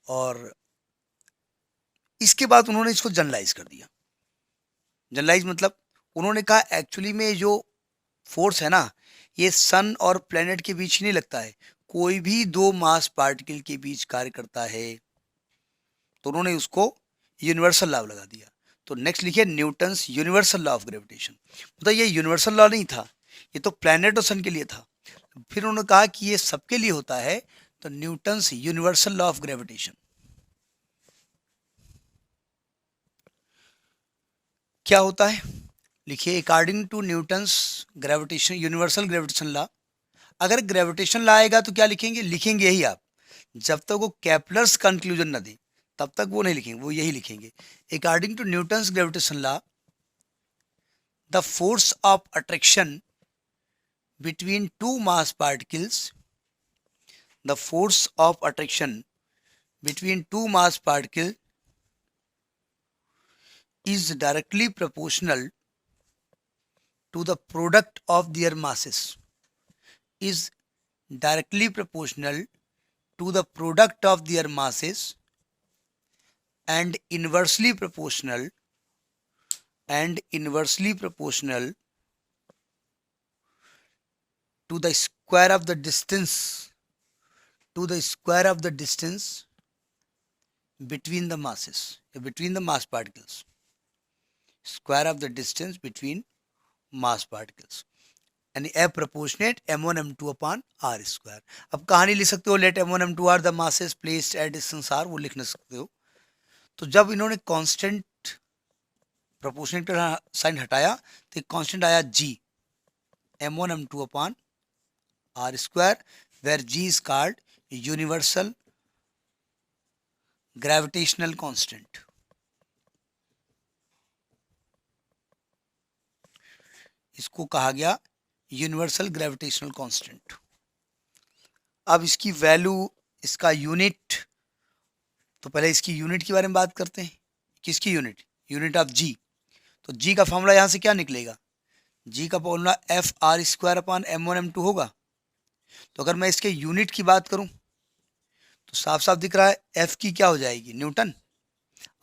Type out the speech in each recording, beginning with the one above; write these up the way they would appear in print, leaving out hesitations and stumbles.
और इसके बाद उन्होंने इसको जनरलाइज कर दिया। जनरलाइज मतलब उन्होंने कहा एक्चुअली में जो फोर्स है ना, ये सन और प्लेनेट के बीच नहीं लगता है, कोई भी दो मास पार्टिकल के बीच कार्य करता है। तो उन्होंने उसको यूनिवर्सल लॉ लगा दिया। तो नेक्स्ट लिखिए Newton's universal law of gravitation. मतलब ये यूनिवर्सल लॉ नहीं था, ये तो प्लेनेट और सन के लिए था। फिर उन्होंने कहा कि ये सबके लिए होता है, तो Newton's universal law of gravitation. क्या होता है लिखिए, according to Newton's gravitation universal gravitation law. अगर ग्रेविटेशन लॉ आएगा तो क्या लिखेंगे, लिखेंगे यही आप, जब तक वो केपलर्स कंक्लूजन ना दे तब तक वो नहीं लिखेंगे, वो यही लिखेंगे। According to Newton's gravitation law, the force of attraction between two mass particles, the force of attraction between two mass particles is directly proportional to the product of their masses, is directly proportional to the product of their masses and inversely proportional to the square of the distance between the masses, between the mass particles, square of the distance between mass particles, यानी a proportionate m1 m2 upon r square. अब कहानी लिख सकते हो, let m1 m2 are the masses placed at distance r, वो लिख न सकते हो। तो जब इन्होंने कांस्टेंट प्रोपोर्शनेट का साइन हटाया तो कांस्टेंट आया g, m1 m2 upon r square, where g is called universal gravitational constant. इसको कहा गया यूनिवर्सल ग्रेविटेशनल कांस्टेंट। अब इसकी वैल्यू, इसका यूनिट, तो पहले इसकी यूनिट के बारे में बात करते हैं। किसकी यूनिट, यूनिट ऑफ जी। तो जी का फॉर्मूला यहाँ से क्या निकलेगा, जी का formula F R square upon m1 m2 होगा। तो अगर मैं इसके यूनिट की बात करूं तो साफ साफ दिख रहा है, एफ की क्या हो जाएगी न्यूटन,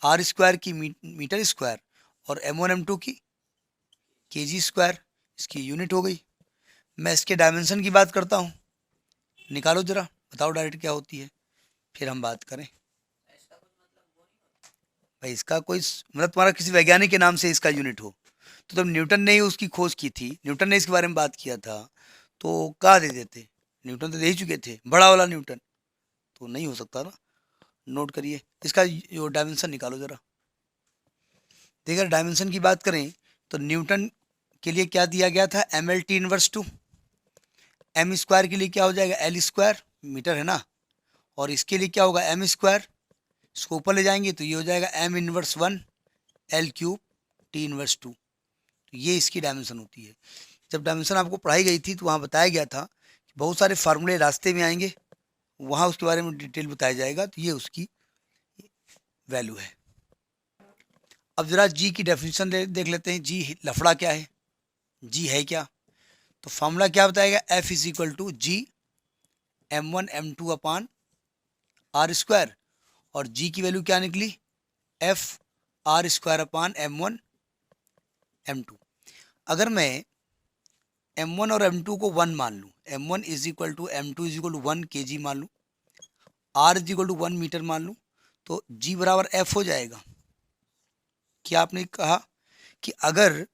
आर स्क्वायर की मीटर स्क्वायर, और m1 m2 की केजी स्क्वायर, इसकी यूनिट हो गई। मैं इसके डायमेंशन की बात करता हूँ, निकालो जरा, बताओ डायरेक्ट क्या होती है, फिर हम बात करें। भाई इसका कोई मतलब तुम्हारा किसी वैज्ञानिक के नाम से इसका यूनिट हो, तो तब न्यूटन ने ही उसकी खोज की थी, न्यूटन ने इसके बारे में बात किया था, तो कहाँ दे देते, न्यूटन तो दे ही चुके थे, बड़ा वाला न्यूटन, तो नहीं हो सकता ना। नोट करिए, इसका जो डायमेंशन निकालो जरा। देखिए डायमेंशन की बात करें तो न्यूटन के लिए क्या दिया गया था, M L T inverse 2। M square के लिए क्या हो जाएगा, एल स्क्वायर, मीटर है ना, और इसके लिए क्या होगा एम स्क्वायर, इसको ऊपर ले जाएंगे तो ये हो जाएगा M inverse 1 L cube T inverse 2। तो ये इसकी डायमेंशन होती है। जब डायमेंशन आपको पढ़ाई गई थी तो वहाँ बताया गया था कि बहुत सारे फार्मूले रास्ते में आएंगे, वहाँ उसके बारे में डिटेल बताया जाएगा, तो ये उसकी वैल्यू है। अब जरा जी की डेफिनेशन देख लेते हैं, जी लफड़ा क्या है, जी है क्या। तो फार्मूला क्या बताएगा, F is equal to G m1 m2 upon R square, और जी की वैल्यू क्या निकली, F R square upon m1 m2। अगर मैं m1 और m2 को 1 मान लूँ, m1 is equal to m2 is equal to 1 kg मान लूँ, r is equal to 1 metre मान लूँ, तो g बराबर f हो जाएगा। क्या आपने कहा कि अगर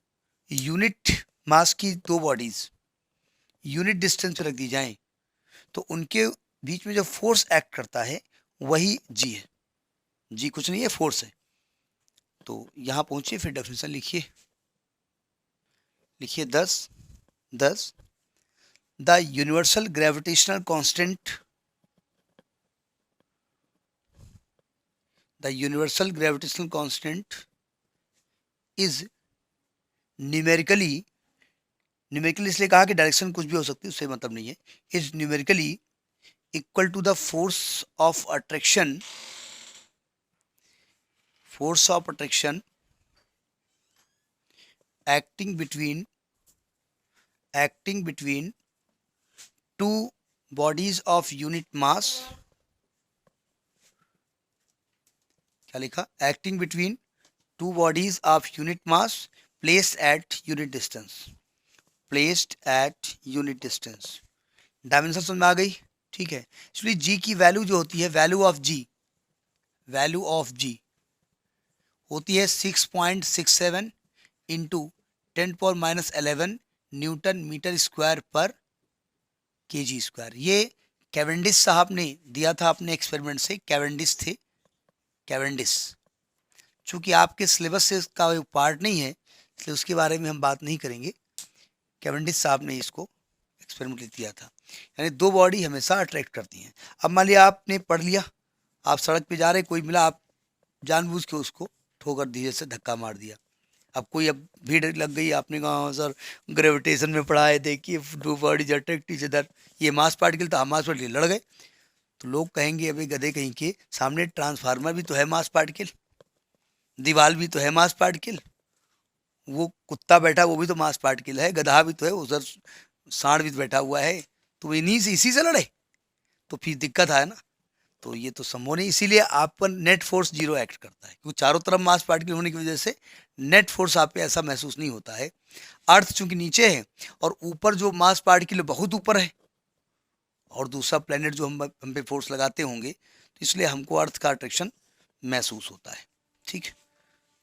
यूनिट मास की दो बॉडीज यूनिट डिस्टेंस पे रख दी जाएं तो उनके बीच में जो फोर्स एक्ट करता है वही जी है। जी कुछ नहीं है, फोर्स है। तो यहाँ पहुँचिए, फिर डेफिनेशन लिखिए। लिखिए 10 the universal gravitational constant, the universal gravitational constant is numerically, numerically इसलिए कहा कि डायरेक्शन कुछ भी हो सकती है, उससे मतलब नहीं है, is numerically equal to the force of attraction, force of attraction acting between two bodies of unit mass क्या लिखा, acting between two bodies of unit mass placed at unit distance, placed at unit distance. Dimension समझ में आ गई, ठीक है। Actually जी की value जो होती है, वैल्यू ऑफ जी होती है 6.67 इंटू 10⁻11 न्यूटन मीटर स्क्वायर पर केजी स्क्वायर। ये कैवेंडिश साहब ने दिया था अपने एक्सपेरिमेंट से, कैवेंडिश थे, कैवेंडिश। चूंकि आपके सिलेबस से इसका पार्ट नहीं है इसलिए उसके बारे में हम बात नहीं करेंगे। कैवेंडिश साहब ने इसको एक्सपेरिमेंट दिया था। यानी दो बॉडी हमेशा अट्रैक्ट करती हैं। अब मान लिया आपने पढ़ लिया, आप सड़क पे जा रहे, कोई मिला, आप जानबूझ के उसको ठोकर दिए से धक्का मार दिया। अब कोई, अब भीड़ लग गई, आपने कहा हाँ सर ग्रेविटेशन में पढ़ा है, देखिए two bodies attract each other, ये मास पार्टिकल था, मास पार्टिकल लड़ गए। तो लोग कहेंगे अबे गधे कहीं के, सामने ट्रांसफार्मर भी तो है मास पार्टिकल, दीवार भी तो है मास पार्टिकल, वो कुत्ता बैठा वो भी तो मास पार्टिकल है, गधा भी तो है, उधर सांड भी तो बैठा हुआ है, तो वो इन्हीं से, इसी से लड़े, तो फिर दिक्कत है ना। तो ये तो संभव नहीं, इसीलिए आप पर नेट फोर्स जीरो एक्ट करता है, क्योंकि चारों तरफ मास पार्टिकल होने की वजह से नेट फोर्स आप पे ऐसा महसूस नहीं होता है। अर्थ चूंकि नीचे है और ऊपर जो मास पार्टिकल बहुत ऊपर है, और दूसरा प्लेनेट जो हम पे फोर्स लगाते होंगे, तो इसलिए हमको अर्थ का अट्रैक्शन महसूस होता है। ठीक है।